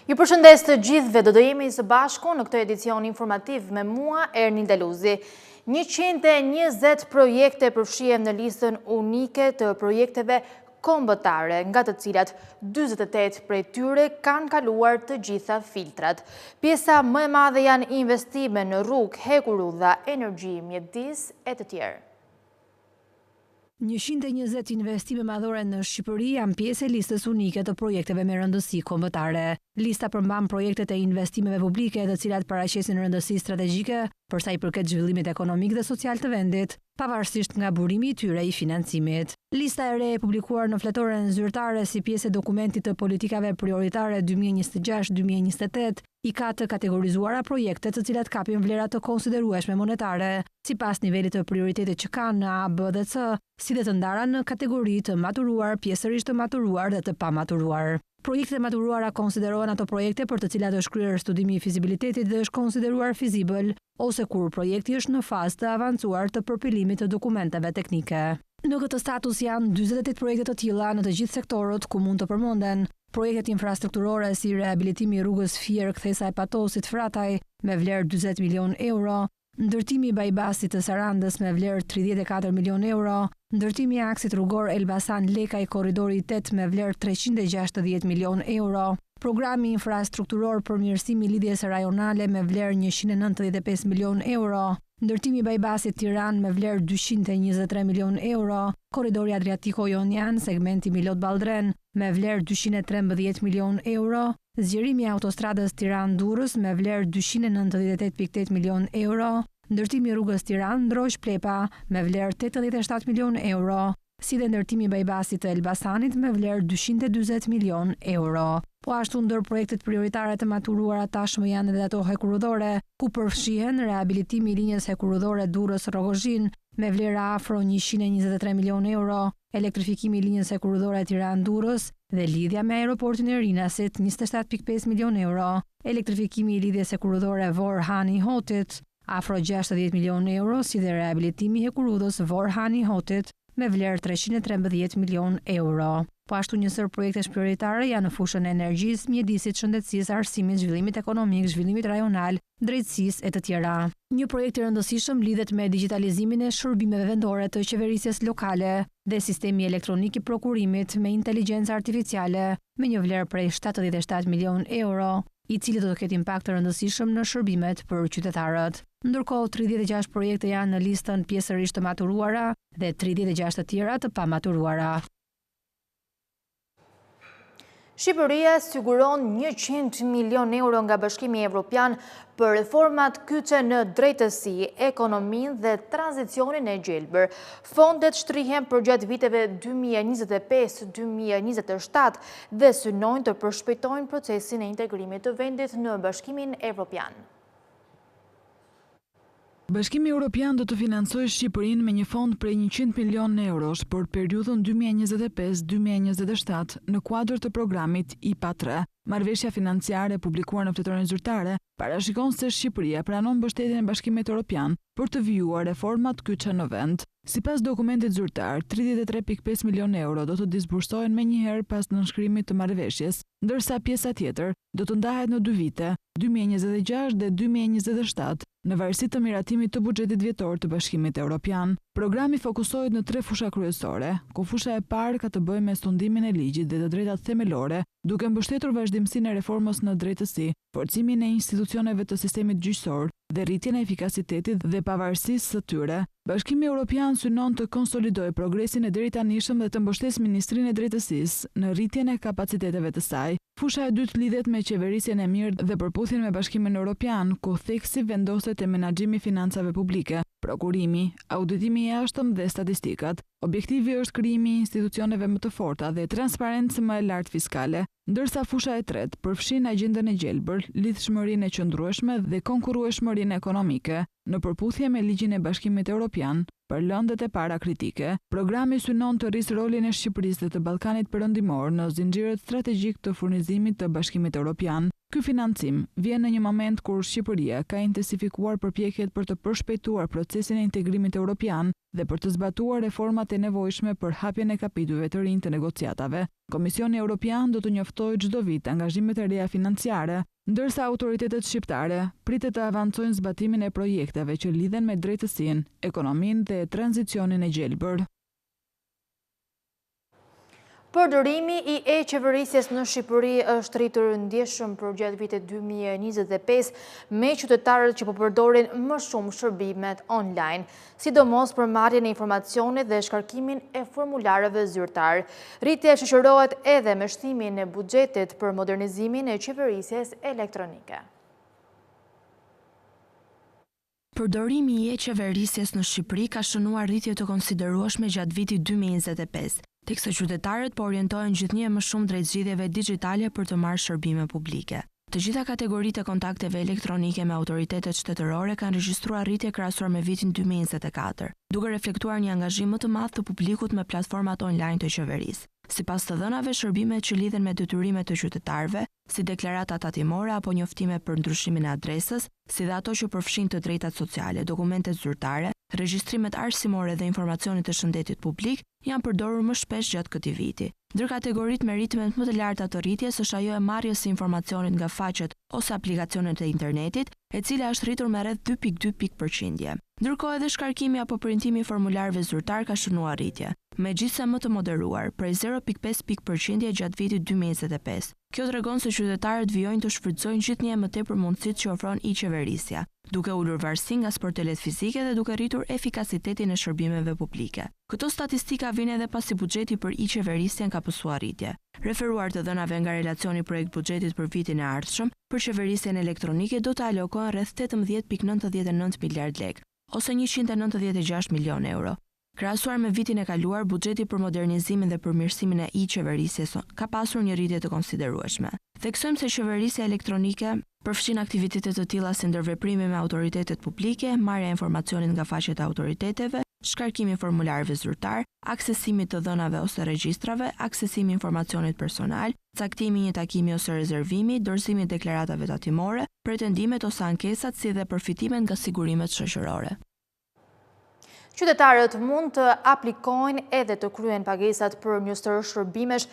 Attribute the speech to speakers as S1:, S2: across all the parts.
S1: Ju përshëndes të gjithëve, do jemi së bashku në këtë edicion informativ me mua, Ernin Deluzi. 120 projekte përfshihen në listën unike të projekteve kombëtare, nga të cilat 48 prej tyre kanë kaluar të gjitha filtrat. Pjesa më e madhe janë investime në rrugë, hekurudha, energji, mjedis e të tjerë.
S2: 120 investime madhore në Shqipëri janë pjesë e listës unike të projekteve me rëndësi kombëtare. Lista përmban projektet e investimeve publike të cilat paraqesin rëndësi strategjike për sa i përket zhvillimit ekonomik dhe social të vendit, pavarësisht nga burimi i tyre i financimit. Lista e re e publikuar në fletoren zyrtare si pjesë e dokumentit të politikave prioritare 2026-2028 i ka të kategorizuara projekte të cilat kapin vlera të konsiderueshme monetare, sipas nivelit të prioritetit që kanë në A, B dhe C, si dhe të ndara në kategori të maturuar, pjesërisht të maturuar dhe të pamaturuar. Projektet e maturuara konsiderohen ato projekte për të cilat është kryer studimi i fizibilitetit dhe është konsideruar fizibël, ose kur projekti është në fazë të avancuar të përpilimit të dokumenteve teknike. Në këtë status janë 48 projekte të tilla në të gjithë sektorët ku mund të përmenden projektet infrastrukturore si rehabilitimi i rrugës Fier kthesa e Patosit Frataj me vlerë 40 milion euro, ndërtimi i bajbasit të Sarandës me vlerë 34 milion euro, ndërtimi i aksit rrugor Elbasan Lekaj korridori 8 me vlerë 360 milion euro, programi infrastrukturor për mirësimi lidhjes rajonale me vlerë 195 milion euro, ndërtimi i bajbasit Tiranë me vlerë 223 milion euro, korridori Adriatiko-Jonian segmenti Milot-Balldren me vlerë 213 milion euro, zgjerimi i autostradës Tiranë-Durrës me vlerë 298,8 milion euro, ndërtimi i rrugës Tiranë-Ndroq-Plepa me vlerë 87 milion euro, si dhe ndërtimi i bajbasit të Elbasanit me vlerë 240 milion euro. Po ashtu ndër projektet prioritare të maturuara tashmë janë edhe ato hekurudhore, ku përfshihen rehabilitimi i linjës hekurudhore Durrës-Rrogozhin me vlerë afro 123 milion euro, elektrifikimi i linjës hekurudhore Tiranë-Durrës dhe lidhja me aeroportin e Rinasit 27,5 milion euro, elektrifikimi i lidhjes hekurudhore Vor-Hani-Hotit afro 60 milion euro, si dhe rehabilitimi i hekurudhës Vor-Hani-Hotit me vlerë 313 milion euro. Po ashtu njësër projekte prioritare janë në fushën e energjisë, mjedisit, shëndetësisë, arsimit, zhvillimit ekonomik, zhvillimit rajonal, drejtësisë e të tjera. Një projekt i rëndësishëm lidhet me digitalizimin e shërbimeve vendore të qeverisjes lokale dhe sistemi elektronik i prokurimit me inteligjencë artificiale me një vlerë prej 77 milion euro, i cili do të ketë impakt të rëndësishëm në shërbimet për qytetarët. Ndërkohë 36 projekte janë në listën pjesërisht të maturuara dhe 36 të tjera të pamaturuara.
S1: Shqipëria siguron 100 milion euro nga Bashkimi Evropian për reformat kyçe në drejtësi, ekonominë dhe tranzicionin e gjelbër. Fondet shtrihen përgjatë viteve 2025-2027 dhe synojnë të përshpejtojnë procesin e integrimit të vendit në Bashkimin Evropian.
S3: Bashkimi Evropian do të financojë Shqipërinë me një fond prej 100 milion eurosh për periudhën 2025-2027 në kuadër të programit IPA 3. Marrëveshja financiare publikuar në fletoren zyrtare parashikon se Shqipëria pranon mbështetjen e Bashkimit Evropian për të vijuar reformat kyçe në vend. Sipas dokumentit zyrtar, 33,5 milion euro do të disbursohen menjëherë pas nënshkrimit të marrëveshjes, ndërsa pjesa tjetër do të ndahet në 2 vite, 2026 dhe 2027, në varësi të miratimit të buxhetit vjetor të Bashkimit Evropian. Programi fokusohet në 3 fusha kryesore, ku fusha e parë ka të bëjë me sundimin e ligjit dhe të drejtat themelore, duke mbështetur vazhdimsinë e reformës në drejtësi, forcimin e institucioneve të sistemit gjyqësor dhe rritjen e efikasitetit dhe pavarësisë së tyre. Bashkimi Evropian synon të konsolidojë progresin e deritanishëm dhe të mbështesë Ministrinë e Drejtësisë në rritjen e kapaciteteve të saj. Fusha e dytë lidhet me qeverisjen e mirë dhe përputhjen me Bashkimin Evropian, ku theksi vendoset te menaxhimi i financave publike, prokurimi, auditimi i jashtëm dhe statistikat. Objektivi është krijimi i institucioneve më të forta dhe transparencë më e lartë fiskale, ndërsa fusha e tretë përfshin agjendën e gjelbër, lidhshmërinë e qëndrueshme dhe konkurrueshmërinë ekonomike, në përputhje me ligjin e Bashkimit Evropian për lëndet e para kritike. Programi synon të rrisë rolin e Shqipërisë dhe të Ballkanit Perëndimor në zinxhirët strategjik të furnizimit të Bashkimit Evropian. Ky financim vjen në një moment kur Shqipëria ka intensifikuar përpjekjet për të përshpejtuar procesin e integrimit evropian dhe për të zbatuar reformat e nevojshme për hapjen e kapitujve të rinj të negociatave. Komisioni Evropian do të njoftojë çdo vit angazhimet e reja financiare, ndërsa autoritetet shqiptare pritet të avancojnë zbatimin e projekteve që lidhen me drejtësinë, ekonominë dhe tranzicionin e gjelbër.
S1: Përdorimi i e-qeverisjes në Shqipëri është rritur ndjeshëm për gjatë vitit 2025 me qytetarët që po përdorin më shumë shërbimet online, sidomos për marrjen e informacionit dhe shkarkimin e formularëve zyrtar. Rritja shoqërohet edhe me shtimin e buxhetit për modernizimin e qeverisjes elektronike.
S4: Përdorimi i e-qeverisjes në Shqipëri ka shënuar rritje të konsiderueshme gjatë vitit 2025. Teksa qytetarët po orientohen gjithnjë më shumë drejt zgjidhjeve digjitale për të marrë shërbime publike. Të gjitha kategoritë e kontakteve elektronike me autoritetet shtetërore kanë regjistruar rritje krahasuar me vitin 2024, duke reflektuar një angazhim më të madh të publikut me platformat online të qeverisë. Sipas të dhënave, shërbimet që lidhen me detyrimet të qytetarëve, si deklarata tatimore apo njoftime për ndryshimin e adresës, si dhe ato që përfshin të drejtat sociale, dokumentet zyrtare, regjistrimet arsimore dhe informacionit të shëndetit publik, janë përdorur më shpesh gjatë këtij viti. Ndër kategoritë me ritmet më të larta të rritjes është ajo e marrjes së informacionit nga faqet ose aplikacionet e internetit, e cila është rritur me rreth 2.2 pikë%. Ndërkohë edhe shkarkimi apo printimi i formularëve zyrtar ka shënuar rritje, megjithëse më të moderuar, prej 0.5 pikë% gjatë vitit 2025. Kjo tregon se qytetarët vijojnë të shfrytëzojnë gjithnjë më tepër mundësitë që ofron e-qeverisja, duke ulur varësi nga sportelet fizike dhe duke rritur efikasitetin e shërbimeve publike. Këto statistika vijnë edhe pasi buxheti për e-qeverisjen ka pësuar rritje. Referuar të dhënave nga relacioni projekt buxhetit për vitin e ardhshëm, për qeverisjen elektronike do të alokohen rreth 18.99 miliard lekë, ose 196 milion euro. Krahasuar me vitin e kaluar, buxheti për modernizimin dhe përmirësimin e e-qeverisjes ka pasur një rritje të konsiderueshme. Theksojmë se qeverisja elektronike përfshin aktivitete të tilla si ndërveprimi me autoritetet publike, marrja e informacionit nga faqet e autoriteteve, shkarkimi i formularëve zyrtar, aksesimi të dhënave ose regjistrave, aksesimi i informacionit personal, caktimi i një takimi ose rezervimi, dorëzimi i deklaratave tatimore, pretendimet ose ankesat si dhe përfitimet nga sigurimet shoqërore.
S1: Qytetarët mund të aplikojnë edhe të kryen pagesat për një sër shërbimesh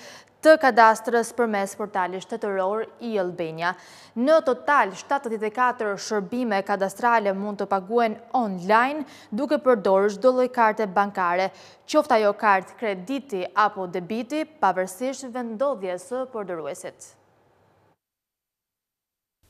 S1: të kadastrës përmes portalit shtetëror e-Albania. Në total, 74 shërbime kadastrale mund të paguen online duke përdorur çdo lloj karte bankare, qoftë ajo kartë krediti apo debiti, pavarësisht vendodhjes së përdoruesit.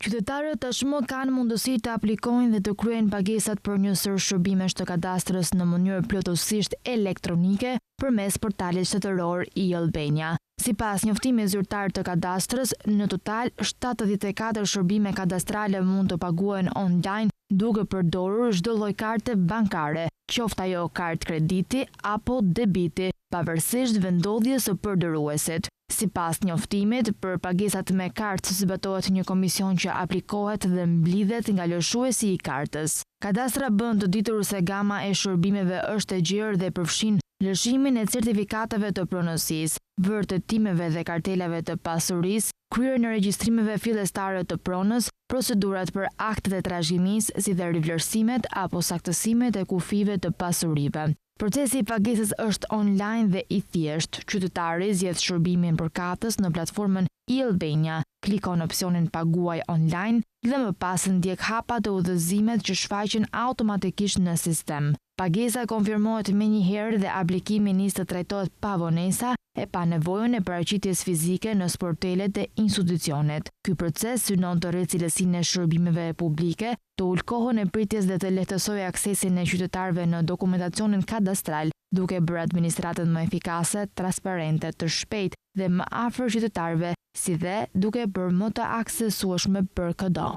S2: Qytetarët tashmë kanë mundësi të aplikojnë dhe të kryejnë pagesat për një sër shërbimesh të kadastrës në mënyrë plotësisht elektronike përmes portalit shtetëror e-Albania. Sipas njoftimit zyrtar të kadastrës, në total 74 shërbime kadastrale mund të paguen online duke përdorur çdo lloj karte bankare, qoftë ajo kartë krediti apo debiti, pavarësisht vendodhjes së përdoruesit. Sipas njoftimit, për pagesat me kartë zbatohet një komision që aplikohet dhe mblidhet nga lëshuesi i kartës. Kadastra bën të ditur se gama e shërbimeve është e gjerë dhe përfshin lëshimin e certifikatave të pronësisë, vërtetimeve dhe kartelave të pasurisë, kryerjen e regjistrimeve fillestare të pronës, procedurat për aktet e trashëgimisë, si dhe rivlerësimet apo saktësimet e kufive të pasurive. Procesi i pagesës është online dhe i thjeshtë. Qytetari zgjedh shërbimin përkatës në platformën e-Albania, klikon opsionin paguaj online dhe më pas ndjek hapa të udhëzimet që shfaqen automatikisht në sistem. Pagesa konfirmohet menjëherë dhe aplikimi nis të trajtohet pa vonesa e pa nevojën e paraqitjes fizike në sportelet e institucionet. Ky proces synon të rritë cilësinë e shërbimeve publike, të ulë kohën e pritjes dhe të lehtësojë aksesin e qytetarëve në dokumentacionin kadastral, duke bërë administratën më efikase, transparente, të shpejtë dhe më afër qytetarëve, si dhe duke bërë më të aksesueshme për çdo.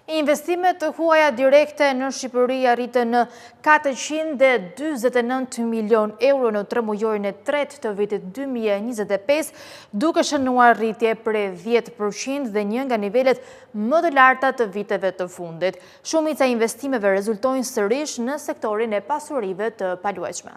S1: Investimet të huaja direkte në Shqipëri arritën në 429 milion euro në 3 mujorin e tretë të vitit 2025, duke shënuar rritje prej 10% dhe një nga nivelet më të larta të viteve të fundit. Shumica investimeve rezultojnë sërish në sektorin e pasurive të paluajtshme.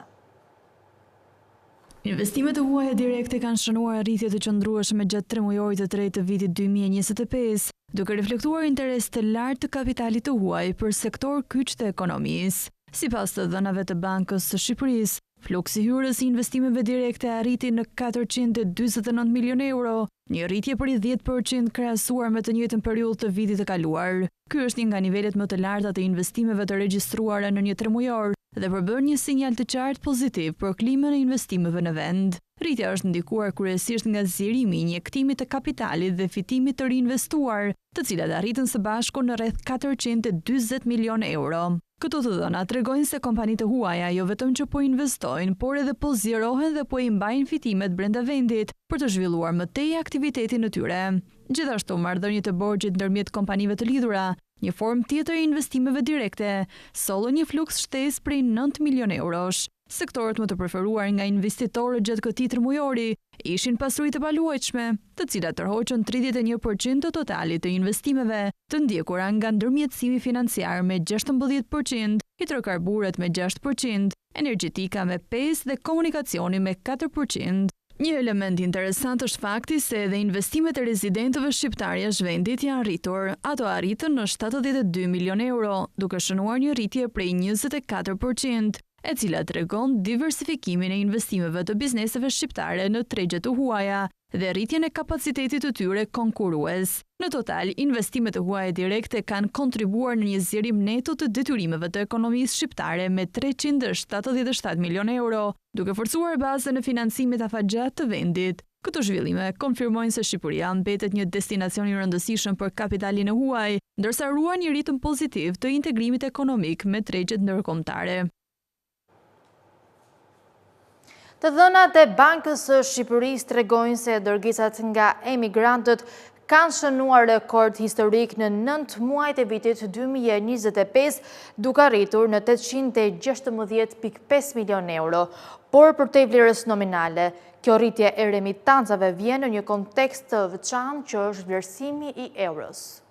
S3: Investimet e huaja direkte kanë shënuar arritje të qëndrueshme gjatë 3 mujorit të tretë të vitit 2025, duke reflektuar interes të lartë të kapitalit të huaj për sektor kyç të ekonomisë. Sipas të dhënave të Bankës së Shqipërisë, fluksi hyrës i investimeve direkte arriti në 449 milion euro, një rritje për 10% krahasuar me të njëjtën periudhë të vitit të kaluar. Ky është një nga nivelet më të larta të investimeve të regjistruara në një 3 mujor dhe përbën një sinjal të qartë pozitiv për klimën e investimeve në vend. Rritja është ndikuar kryesisht nga zgjerimi i injektimit të kapitalit dhe fitimit të rinvestuar, të cilat arritën së bashku në rreth 440 milion euro. Këto të dhëna tregojnë se kompanitë e huaja jo vetëm që po investojnë, por edhe po zgjerohen dhe po i mbajnë fitimet brenda vendit për të zhvilluar më tej aktivitetin e tyre. Gjithashtu, marrëdhëniet e borxhit ndërmjet kompanive të lidhura, një formë tjetër e investimeve direkte, sollën një fluks shtesë prej 9 milion eurosh. Sektorët më të preferuar nga investitorët gjatë këtij tremujori ishin pasuritë e paluajtshme, të cilat tërhoqën 31% të totalit të investimeve, të ndjekura nga ndërmjetësimi financiar me 16%, hidrokarburët me 6%, energjetika me 5% dhe komunikacioni me 4%. Një element interesant është fakti se edhe investimet e rezidentëve shqiptar jashtë vendit janë rritur. Ato arritën në 72 milion euro, duke shënuar një rritje prej 24%, e cila tregon diversifikimin e investimeve të bizneseve shqiptare në tregjet të huaja dhe rritjen e kapacitetit të tyre konkurrues. Në total, investimet e huaja direkte kanë kontribuar në një zgjerim neto të detyrimeve të ekonomisë shqiptare me 377 milion euro, duke forcuar bazën e financimit afatgjat të vendit. Këto zhvillime konfirmojnë se Shqipëria mbetet një destinacion i rëndësishëm për kapitalin e huaj, ndërsa ruan një ritëm pozitiv të integrimit ekonomik me tregjet ndërkombëtare.
S1: Të dhënat e Bankës së Shqipërisë tregojnë se dërgesat nga emigrantët kanë shënuar rekord historik në 9 muajt e vitit 2025, duke arritur në 816.5 milion euro, por për te vlerës nominale, kjo rritje e remitancave vjen në një kontekst të veçantë që është vlerësimi i euros.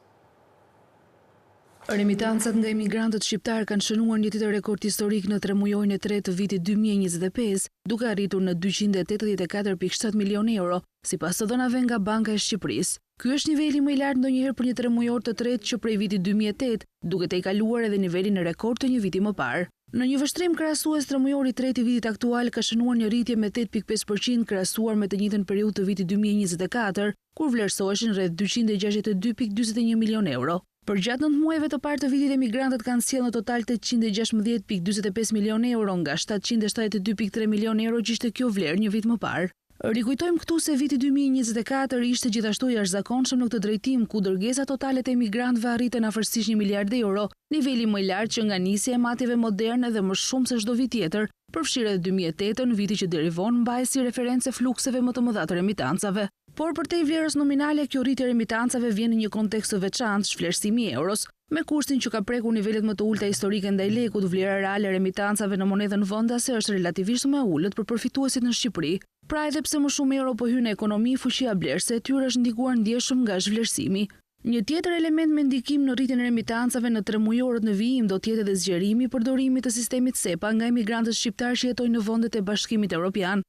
S2: Remitancat nga emigrantët shqiptar kanë shënuar një tjetër rekord historik në 3 muajin e tretë të vitit 2025, duke arritur në 284.7 milion euro, sipas të dhënave nga Banka e Shqipërisë. Ky është niveli më i lartë ndonjëherë për një 3 mujor të tretë që prej vitit 2008, duke të i kaluar edhe nivelin e rekord të një viti më parë. Në një vështrim krahasues 3 mujor i tretë i vitit aktual ka shënuar një rritje me 8.5% krahasuar me të njëjtën periudhë të vitit 2024, kur vlerësoheshin rreth 262.41 milion euro. Për gjatë 9 muajve të parë të vitit, emigrantët kanë sjellë në total 816.45 milion euro nga 772.3 milion euro që ishte kjo vlerë një vit më parë. Rikujtojmë këtu se viti 2024 ishte gjithashtu jashtëzakonshëm në këtë drejtim, ku dërgesat totale të emigrantëve arritën afërsisht 1 miliard euro, niveli më i lartë që nga nisja e matjeve moderne dhe më shumë se çdo vit tjetër, përfshirë edhe 2008-ën, viti që derivon mbajë si referencë flukseve më të mëdha të remitancave. Por për te vlerës nominale, kjo rritje e remitancave vjen në një kontekst të veçantë, shflersimi i euros, me kushtin që ka prekur nivelet më të ulta historike ndaj lekut, vlera reale e remitancave në monedhën vendase është relativisht më e ulët për përfituesit në Shqipëri. Pra edhe pse më shumë euro po hyn në ekonomi, fuqia blerëse e tyre është ndikuar ndjeshëm nga zhvlerësimi. Një tjetër element me ndikim në rritjen e remitancave në 3 mujorët në vijim do të jetë edhe zgjerimi i përdorimit të sistemit SEPA nga emigrantët shqiptar që jetojnë në vendet e Bashkimit Evropian.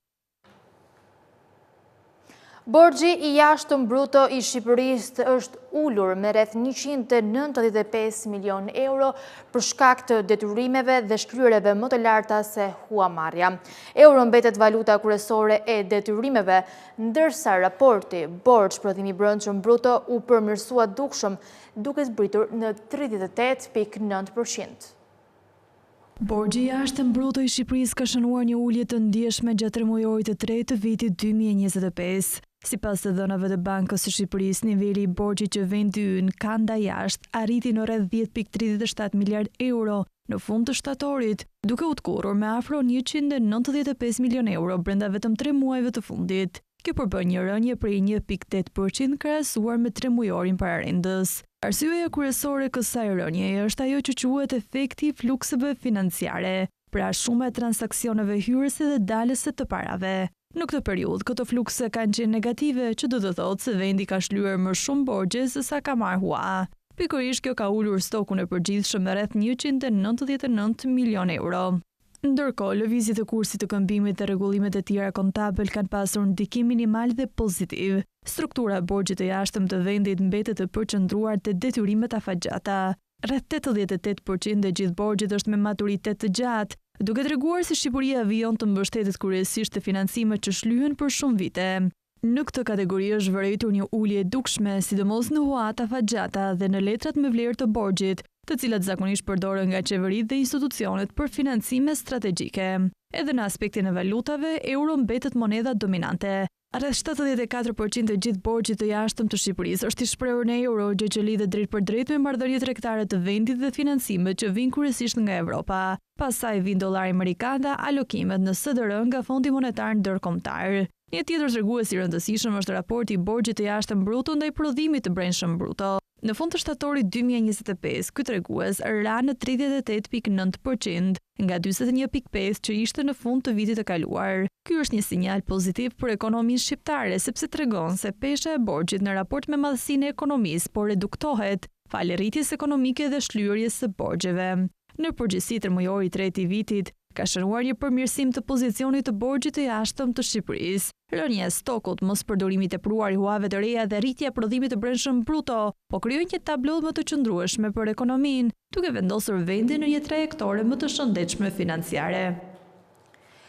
S1: Borxhi i jashtëm bruto i Shqipërisë është ulur me rreth 195 milion euro për shkak të detyrimeve dhe shkryreve më të larta se huamarrja. Euro mbetet valuta kryesore e detyrimeve, ndërsa raporti borxh-prodhimi i brendshëm bruto u përmirësua dukshëm, duke zbritur në 38.9%.
S3: Borxhi i jashtëm bruto i Shqipërisë ka shënuar një ulje të ndjeshme gjatë 3 muajit të tretë të vitit 2025. Sipas të dhënave të Bankës së Shqipërisë, niveli i borxhit që vendi ynë ka ndaj jashtë arriti në rreth 10.37 miliard euro në fund të shtatorit, duke u tkurrur me afro 195 milion euro brenda vetëm 3 muajve të fundit. Kjo përbën një rënje prej 1.8% krahasuar me 3 mujorin pararendës. Arsyeja kryesore kësaj rënjeje është ajo që quhet efekti i flukseve financiare, pra shuma e transaksioneve hyrëse dhe dalëse të parave. Në këtë periudhë, këto flukse kanë qenë negative, që do të thotë se vendi ka shlyer më shumë borxhe se sa ka marrë hua. Pikërisht kjo ka ulur stokun e përgjithshëm me rreth 199 milion euro.
S5: Ndërkohë, lëvizjet e kursit të këmbimit dhe rregullimet e tjera kontabël kanë pasur ndikim minimal dhe pozitiv. Struktura e borxhit të jashtëm të vendit mbetet të përqendruar te detyrimet afatgjata. Rreth 88% e gjithë borxhit është me maturitet të gjatë, duke treguar se Shqipëria vijon të mbështetet kryesisht te financimet që shlyhen për shumë vite. Në këtë kategori është vërejtur një ulje e dukshme, sidomos në huat afatgjata dhe në letrat me vlerë të borxhit, të cilat zakonisht përdoren nga qeveritë dhe institucionet për financime strategjike. Edhe në aspektin e valutave, euro mbetet monedha dominante. Rreth 74% e gjithë borxhit të jashtëm të Shqipërisë është i shprehur në euro, gjë që lidhet drejt për drejt me marrëdhëniet tregtare të vendit dhe financimet që vijnë kryesisht nga Evropa. Pastaj vijnë dollari amerikan dhe alokimet në SDR nga Fondi Monetar Ndërkombëtar. Një tjetër tregues i rëndësishëm është raporti i borxhit të jashtëm bruto ndaj prodhimit të brendshëm bruto. Në fund të shtatorit 2025, ky tregues ra në 38.9%, nga 41.5 që ishte në fund të vitit të kaluar. Ky është një sinjal pozitiv për ekonominë shqiptare, sepse tregon se pesha e borxhit në raport me madhësinë e ekonomisë po reduktohet falë rritjes ekonomike dhe shlyerjes së borxheve. Në përgjithësi, tërmujori i tretë i vitit ka shënuar një përmirësim të pozicionit të borxhit të jashtëm të Shqipërisë. Rënja e stokut, mos përdorimi i tepruar i huave të reja dhe rritja e prodhimit të brendshëm bruto po krijojnë një tablo më të qëndrueshme për ekonominë, duke vendosur vendin në një trajektore më të shëndetshme financiare.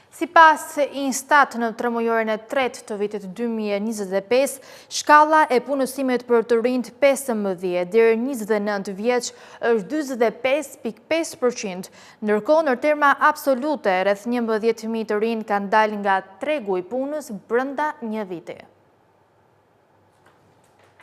S1: Sipas Instat, në tremujorin e tretë të vitit 2025, shkalla e punësimit për të rinjt 15 deri 29 vjeç është 45.5%, ndërkohë në terma absolute rreth 11.000 të rinj kanë dalë nga tregu i punës brenda një viti.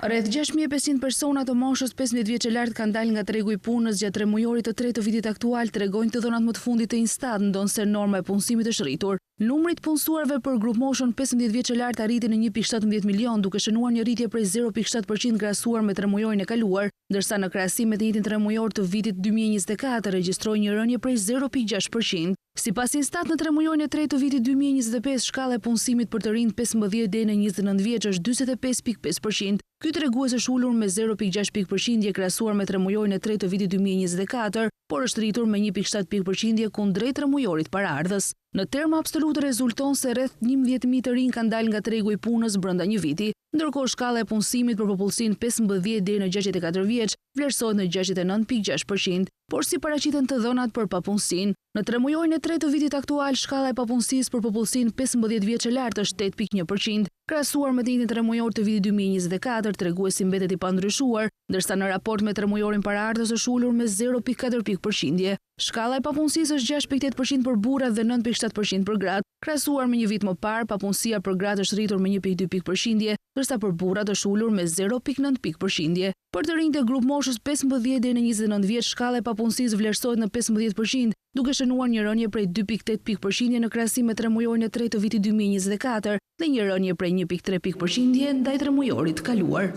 S2: Rreth 6.500 persona të moshës 15 vjeç e lartë kanë dalë nga tregu i punës gjatë tremujorit të tretë të vitit aktual, tregojnë të dhënat më të fundit të Instat, ndonse norma e punësimit është rritur. Numri i punësuarve për grup moshën 15 vjeç e lartë arriti në 1.17 milion, duke shënuar një rritje prej 0.7% krahasuar me tremujorin e kaluar, ndërsa në krahasim me të njëjtin tremujor të vitit 2024 regjistroi një rënje prej 0.6%. Sipas Instat, në tremujorin e tretë të vitit 2025, shkalla e punësimit për të rinjt 15 deri në 29 vjeç është 45.5%. Ky tregues është ulur me 0.6 pikë krahasuar me tremujorin e tretë të vitit 2024, por është rritur me 1.7 pikë kundrejt tremujorit paraardhës. Në terma absolutë rezulton se rreth 11.000 të rinj kanë dalë nga tregu i punës brenda një viti, ndërkohë shkalla e punësimit për popullsinë 15 deri në 64 vjeç vlerësohet në 69.6%, por si paraqiten të dhënat për papunësinë, në tremujorin e tretë të vitit aktual shkalla e papunësisë për popullsinë 15 vjeç e lartë është 8.1%, krahasuar me të njëjtin tremujor të vitit 2024, treguesi mbetet i pandryshuar, ndërsa në raport me tremujorin paraardhës është ulur me 0.4 pikë. Shkalla e papunësisë është 6.8% për burrat dhe 9.7% për gratë, krahasuar me një vit më parë, papunësia për gratë është rritur me 1.2 pikë, ndërsa për burrat është ulur me 0.9 pikë. Për të rinjtë e grup moshës 15 deri në 29 vjeç, shkalla e papunësisë vlerësohet në 15%, duke shënuar një rënje prej 2.8 pikë në krahasim me tremujorin e tretë të vitit 2024 dhe një rënje prej 1.3 pikë ndaj tremujorit kaluar.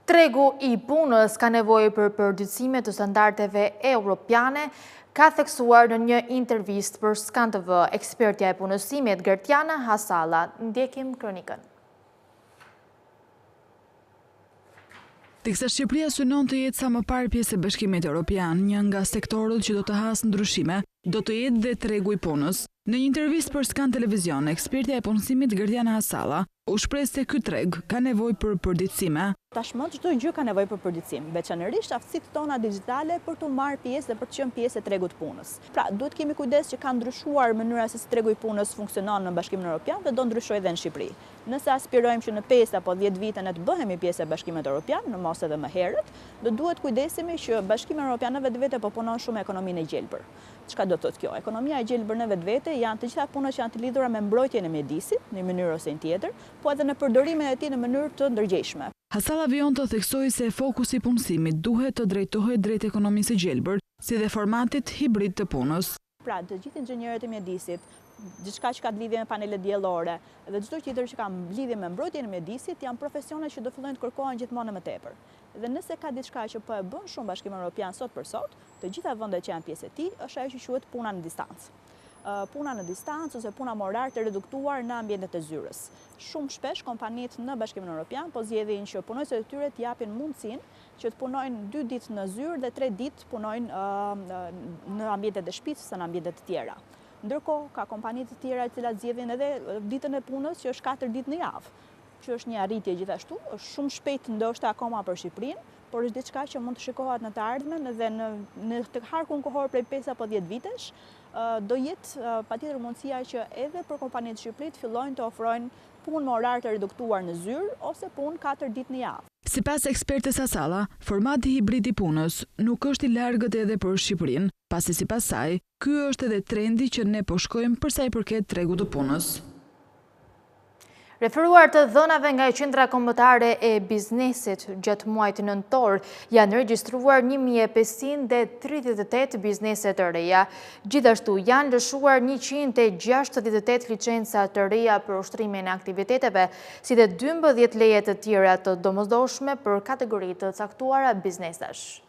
S1: Tregu i punës ka nevojë për përdytësime të standardeve europiane, ka theksuar në një intervistë për Skan TV ekspertja e punësimit Gertiana Hasalla. Ndjekim kronikën.
S3: Teksa Shqipëria synon të jetë sa më parë pjesë e Bashkimit Evropian, një nga sektorët që do të hasë ndryshime, do të jetë dhe tregu i punës. Në një intervistë për Skan Televizion, ekspertja e punësimit Gertiana Hasalla u shpreh se ky treg ka nevojë për përditësime.
S6: Tashmë çdo gjë ka nevojë për përditësim, veçanërisht aftësitë tona digjitale për të marrë pjesë dhe për të qenë pjesë e tregut të punës. Pra, duhet kemi kujdes që ka ndryshuar mënyra se si tregu i punës funksionon në Bashkimin Evropian dhe do ndryshojë edhe në Shqipëri. Nëse aspirojmë që në 5 apo 10 vite ne të bëhemi pjesë e Bashkimit Evropian, në mos edhe më herët, do duhet kujdesemi që Bashkimi Evropian në vetvete po punon shumë ekonominë e gjelbër. Çka do të thotë kjo? Ekonomia e gjelbër në vetvete janë të gjitha punët që janë të lidhura me mbrojtjen e mjedisit, në një mënyrë ose në tjetër, po edhe në përdorimin e tij në mënyrë të ndërgjegjshme.
S3: Hasalla vijon të theksojë se fokusi i punësimit duhet të drejtohet drejt ekonomisë së gjelbër, si dhe formatit hibrid të punës.
S6: Pra, të gjithë inxhinierët e mjedisit, diçka që ka të lidhje me panelet diellore dhe çdo tjetër që ka lidhje me mbrojtjen e mjedisit janë profesione që do fillojnë të kërkohen gjithmonë më tepër. Dhe nëse ka diçka që po e bën shumë Bashkimi Evropian sot për sot, të gjitha vendet që janë pjesë e tij, është ajo që quhet puna në distancë. puna në distancë ose puna me orar të reduktuar në ambientet e zyrës. Shumë shpesh kompanitë në Bashkimin Evropian po zgjedhin që punojësit e tyre t'japin mundësinë që të punojnë 2 ditë në zyrë dhe 3 ditë punojnë në ambientet e shtëpisë ose në ambientet të tjera. Ndërkohë ka kompani të tjera të cilat zgjedhin edhe ditën e punës që është 4 ditë në javë, që është një arritje gjithashtu, është shumë shpejt ndoshta akoma për Shqipërinë, por është diçka që mund të shikohet në të ardhmen dhe në të harkun kohor prej 5 apo 10 vitesh, do jetë patjetër mundësia që edhe për kompanitë Shqipërisë fillojnë të ofrojnë punë me orar të reduktuar në zyrë ose punë 4 ditë në javë.
S3: Sipas ekspertes Asalla, formati hibrid i punës nuk është i largët edhe për Shqipërinë, pasi sipas saj, ky është edhe trendi që ne po shkojmë për sa i përket tregut të punës.
S1: Referuar të dhënave nga Qendra Kombëtare e Biznesit gjatë muajit nëntor, janë regjistruar 1538 biznese të reja. Gjithashtu janë lëshuar 168 licenca të reja për ushtrimin e aktiviteteve, si dhe 12 leje të tjera të domosdoshme për kategori të caktuara biznesash.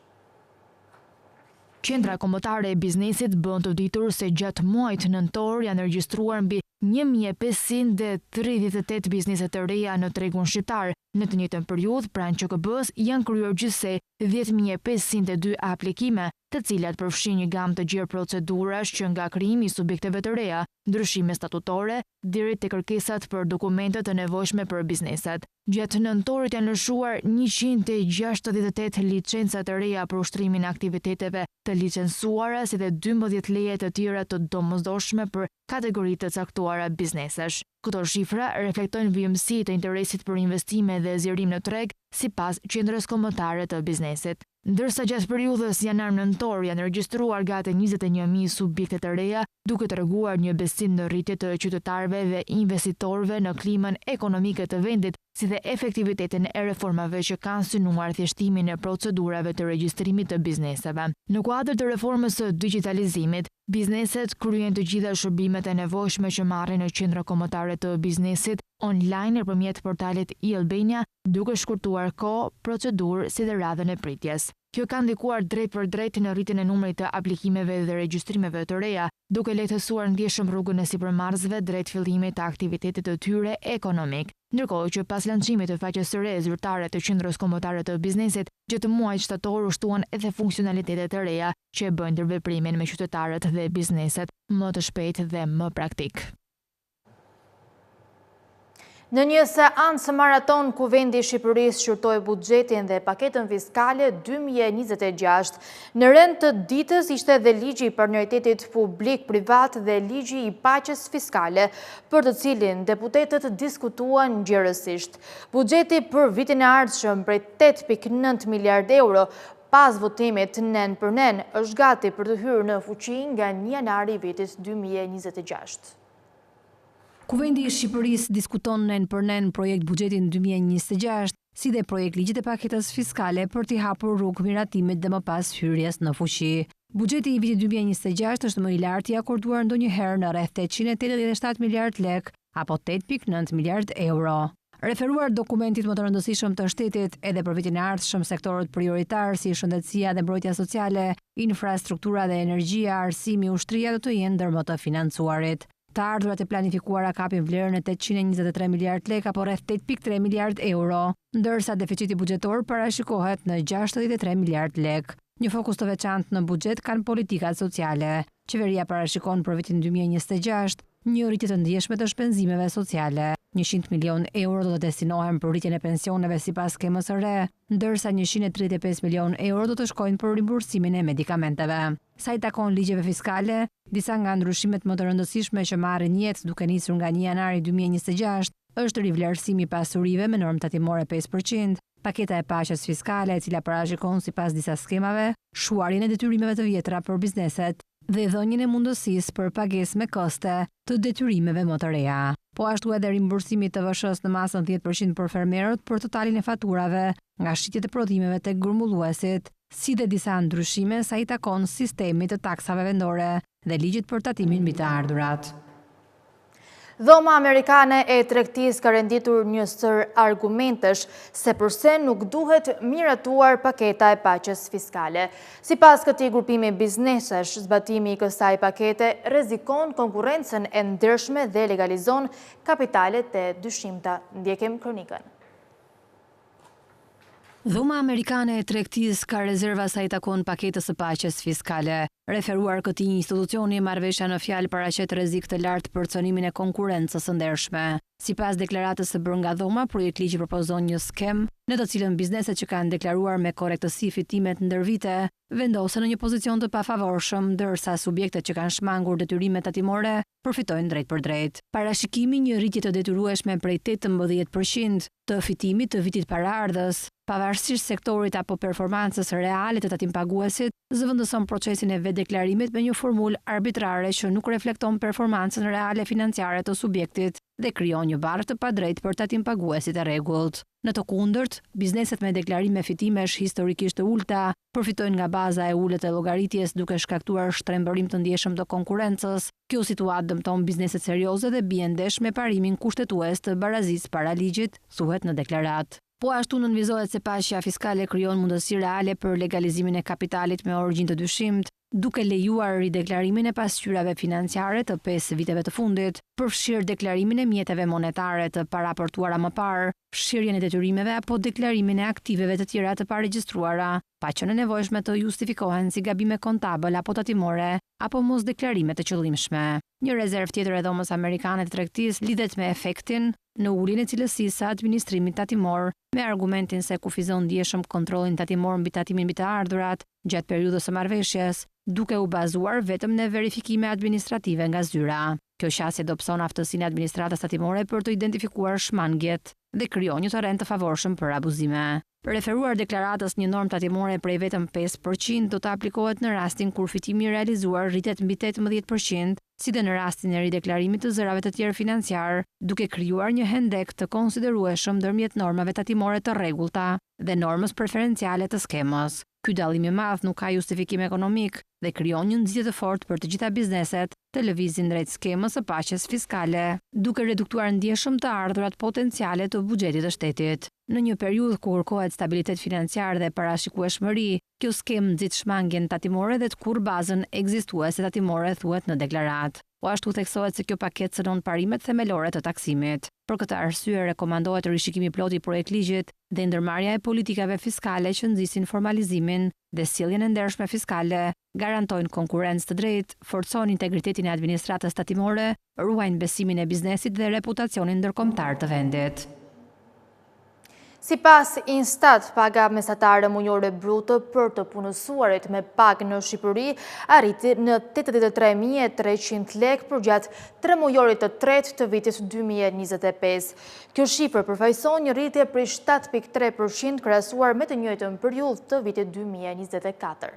S4: Qendra Kombëtare e Biznesit bën të ditur se gjatë muajit nëntor janë regjistruar mbi 1538 biznese të reja në tregun shqiptar. Në të njëjtën periudhë, pranë QKB-s janë kryer gjithsej 10.502 aplikime, të cilat përfshin një gamë të gjerë procedurash që nga krijimi i subjekteve të reja, ndryshime statutore, deri te kërkesat për dokumente të nevojshme për bizneset. Gjatë nëntorit janë lëshuar 168 licenca të reja për ushtrimin e aktiviteteve të licencuara, si dhe 12 leje të tjera të domosdoshme për kategoritë të caktuara biznesesh. Këto shifra reflektojnë vijimësi të interesit për investime dhe zgjerim në treg sipas Qendrës Kombëtare të Biznesit. Ndërsa gjatë periudhës janar-nëntor janë regjistruar gati 21.000 subjekte të reja, duke treguar një besim në rritje të qytetarëve dhe investitorëve në klimën ekonomike të vendit, si dhe efektivitetin e reformave që kanë synuar thjeshtimin e procedurave të regjistrimit të bizneseve. Në kuadër të reformës së digitalizimit, bizneset kryen të gjitha shërbimet e nevojshme që marrin në Qendra Kombëtare të Biznesit online nëpërmjet portalit e-Albania, duke shkurtuar kohë, procedurë si dhe radhën e pritjes. Kjo ka ndikuar drejt për drejt në rritjen e numrit të aplikimeve dhe regjistrimeve të reja, duke lehtësuar ndjeshëm rrugën e sipërmarrësve drejt fillimit të aktivitetit të tyre ekonomik. Ndërkohë që pas lançimit të faqes së re zyrtare të Qendrës Kombëtare të Biznesit, gjatë muajit shtator u shtuan edhe funksionalitetet të reja që e bëjnë ndërveprimin me qytetarët dhe bizneset më të shpejtë dhe më praktik.
S1: Në një seancë maraton ku vendi i Shqipërisë shqyrtoi buxhetin dhe paketën fiskale 2026, në rend të ditës ishte edhe ligji i partneritetit publik-privat dhe ligji i paqes fiskale, për të cilin deputetët diskutuan ngjyrësisht. Buxheti për vitin e ardhshëm prej 8.9 miliard euro pas votimit nen për nen është gati për të hyrë në fuqi nga 1 janari vitit 2026.
S2: Kuvendi i Shqipërisë diskuton nen për nen projekt buxhetin 2026, si dhe projekt ligjit e paketës fiskale për t'i hapur rrugë miratimit dhe më pas hyrjes në fuqi. Buxheti i vitit 2026 është më i lartë i akorduar ndonjëherë në rreth 887 miliard lek apo 8.9 miliard euro. Referuar dokumentit më të rëndësishëm të shtetit edhe për vitin e ardhshëm, sektorët prioritar si shëndetësia dhe mbrojtja sociale, infrastruktura dhe energjia, arsimi, ushtria do të jenë ndër më të financuarit. Të ardhurat e planifikuara kapin vlerën e 823 miliard lek apo rreth 8.3 miliard euro, ndërsa deficiti buxhetor parashikohet në 63 miliard lek. Një fokus të veçantë në buxhet kanë politikat sociale. Qeveria parashikon për vitin 2026 një rritje të ndjeshme të shpenzimeve sociale. 100 milion euro do të destinohen për rritjen e pensioneve sipas skemës së re, ndërsa 135 milion euro do të shkojnë për rimbursimin e medikamenteve. Sa i takon ligjeve fiskale, disa nga ndryshimet më të rëndësishme që marrin jetë duke nisur nga 1 janari 2026 është rivlerësimi i pasurive me normë tatimore 5%, paketa e paqes fiskale e cila parashikon sipas disa skemave shuarjen e detyrimeve të vjetra për bizneset dhe dhënien e mundësisë për pagesë me koste të detyrimeve më të reja. Po ashtu edhe rimbursimi të TVSH-s në masën 10% për fermerët për totalin e faturave nga shitjet e prodhimeve tek grumbulluesit, si dhe disa ndryshime sa i takon sistemit të taksave vendore dhe ligjit për tatimin mbi të ardhurat.
S1: Dhoma Amerikane e Tregtisë ka renditur një sër argumentesh se përse nuk duhet miratuar paketa e paqes fiskale. Sipas këtij grupimi biznesesh, zbatimi i kësaj pakete rrezikon konkurrencën e ndershme dhe legalizon kapitalet e dyshimta. Ndjekim kronikën.
S2: Dhoma Amerikane e Tregtisë ka rezerva sa i takon paketës së paqes fiskale. Referuar këtij institucioni, marrëveshja në fjalë paraqet rrezik të lartë për cënimin e konkurrencës së ndershme. Sipas deklaratës së bërë nga dhoma, projekt ligji propozon një skem në të cilën bizneset që kanë deklaruar me korrektësi fitimet ndër vite vendosen në një pozicion të pafavorshëm, ndërsa subjektet që kanë shmangur detyrimet tatimore përfitojnë drejt për drejt. Parashikimi një rritje të detyrueshme prej 18% të fitimit të vitit paraardhës, pavarësisht sektorit apo performancës reale të tatimpaguesit, zëvendëson procesin e vetdeklarimit me një formulë arbitrare që nuk reflekton performancën reale financiare të subjektit dhe krijon një barrë të padrejtë për tatimpaguesit e rregullt. Në të kundërt, bizneset me deklarime fitimesh historikisht të ulta përfitojnë nga baza e ulët e llogaritjes duke shkaktuar shtrembërim të ndjeshëm të konkurrencës. Kjo situatë dëmton bizneset serioze dhe bie ndesh me parimin kushtetues të barazisë para ligjit, thuhet në deklaratë. Po ashtu nënvizohet se paqja fiskale krijon mundësi reale për legalizimin e kapitalit me origjinë të dyshimt, duke lejuar rideklarimin e pasqyrave financiare të 5 viteve të fundit, përfshirë deklarimin e mjeteve monetare të paraportuara më parë, fshirjen e detyrimeve apo deklarimin e aktiveve të tjera të paregjistruara, pa qenë nevojshme të justifikohen si gabime kontabël apo tatimore apo mos deklarime të qëllimshme. Një rezervë tjetër e dhomës amerikane të tregtisë lidhet me efektin në uljen e cilësisë së administrimit tatimor, me argumentin se kufizon ndjeshëm kontrollin tatimor mbi tatimin mbi të ardhurat gjatë periudhës së marrëveshjes, duke u bazuar vetëm në verifikime administrative nga zyra. Kjo qasje dobëson aftësinë e administratës tatimore për të identifikuar shmangjet dhe krijon një terren të favorshëm për abuzime. Referuar deklaratës, një normë tatimore prej vetëm 5% do të aplikohet në rastin kur fitimi i realizuar rritet mbi 18%, si dhe në rastin e rideklarimit të zërave të tjerë financiar, duke krijuar një hendek të konsiderueshëm ndërmjet normave tatimore të rregullta dhe normës preferenciale të skemës. Ky dallim i madh nuk ka justifikim ekonomik dhe krijon një nxitje të fortë për të gjitha bizneset të lëvizin drejt skemës së paqes fiskale, duke reduktuar ndjeshëm të ardhurat potenciale të buxhetit të shtetit. Në një periudhë ku kërkohet stabilitet financiar dhe parashikueshmëri, kjo skemë nxit shmangjen tatimore dhe të kurr bazën ekzistuese tatimore, thuhet në deklaratë. Po ashtu theksohet se kjo paketë cënon parimet themelore të taksimit. Për këtë arsye rekomandohet rishikimi plot i projektligjit dhe ndërmarrja e politikave fiskale që nxisin formalizimin dhe sjelljen e ndershme fiskale, garantojnë konkurrencë të drejtë, forcojnë integritetin e administratës tatimore, ruajnë besimin e biznesit dhe reputacionin ndërkombëtar të vendit.
S1: Sipas Instat, paga mesatare mujore bruto për të punësuarit me pagë në Shqipëri arriti në 83.300 lekë për gjatë 3 mujorit të tretë të vitit 2025. Kjo shifër përfaqëson një rritje prej 7.3% krahasuar me të njëjtën periudhë të vitit 2024.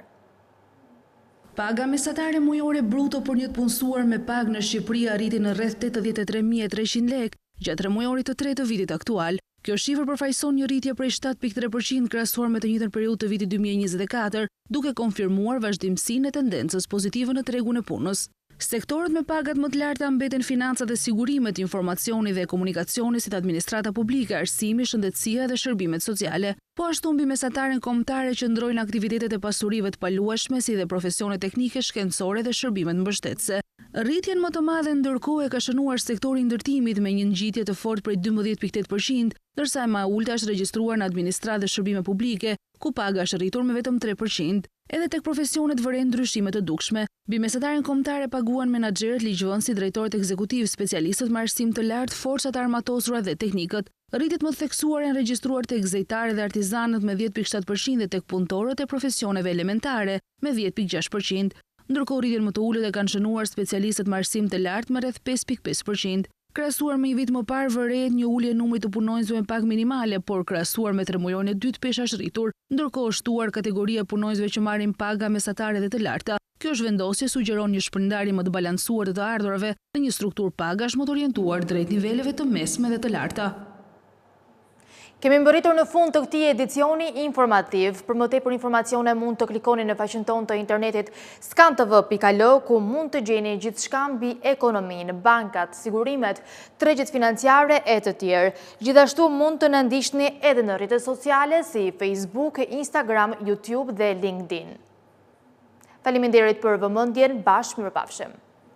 S7: Paga mesatare mujore bruto për një të punësuar me pagë në Shqipëri arriti në rreth 83.300 lekë gjatë 3 mujorit të tretë të vitit aktual. Kjo shifër përfaqëson një rritje prej 7.3% krahasuar me të njëjtën periudhë të vitit 2024, duke konfirmuar vazhdimsinë e tendencës pozitive në tregun e punës. Sektorët me pagat më të larta mbeten financat dhe sigurimet, informacioni dhe komunikacioni, si të administrata publike, arsimi, shëndetësia dhe shërbimet sociale. Po ashtu mbi mesataren kombëtare qëndrojnë aktivitetet e pasurive të paluajshme, si dhe profesionet teknike, shkencore dhe shërbimet mbështetëse. Rritjen më të madhe ndërkohë e ka shënuar sektori i ndërtimit me një ngjitje të fortë prej 12.8%, ndërsa e më e ulta është regjistruar në administratë dhe shërbime publike, ku paga është rritur me vetëm 3%. Edhe tek profesionet vëren ndryshime të dukshme. Mbi mesataren kombëtare paguan menaxherët, ligjvënësit, drejtorët ekzekutiv, specialistët me arsim të lartë, forcat e armatosura dhe teknikët. Rritjet më të theksuara janë regjistruar tek zejtarët dhe artizanët me 10.7% dhe tek punëtorët e profesioneve elementare me 10.6%. Ndërkohë rritjen më të ulët e kanë shënuar specialistët me arsim të lartë me rreth 5.5%. Krahasuar me një vit më parë vërehet një ulje numrit të punonjësve me pagë minimale, por krahasuar me 3 mujorin e dytë pesha është rritur, ndërkohë është shtuar kategoria e punonjësve që marrin paga mesatare dhe të larta. Kjo zhvendosje sugjeron një shpërndarje më të balancuar të ardhurave dhe një strukturë pagash më të orientuar drejt niveleve të mesme dhe të larta.
S1: Kemi mbërritur në fund të këtij edicioni informativ. Për më tepër informacione mund të klikoni në faqen tonë të internetit skantv.al, ku mund të gjeni gjithçka mbi ekonominë, bankat, sigurimet, tregjet financiare e të tjerë. Gjithashtu mund të na ndiqni edhe në rrjetet sociale si Facebook, Instagram, YouTube dhe LinkedIn. Faleminderit për vëmendjen, bashkë mirupafshim.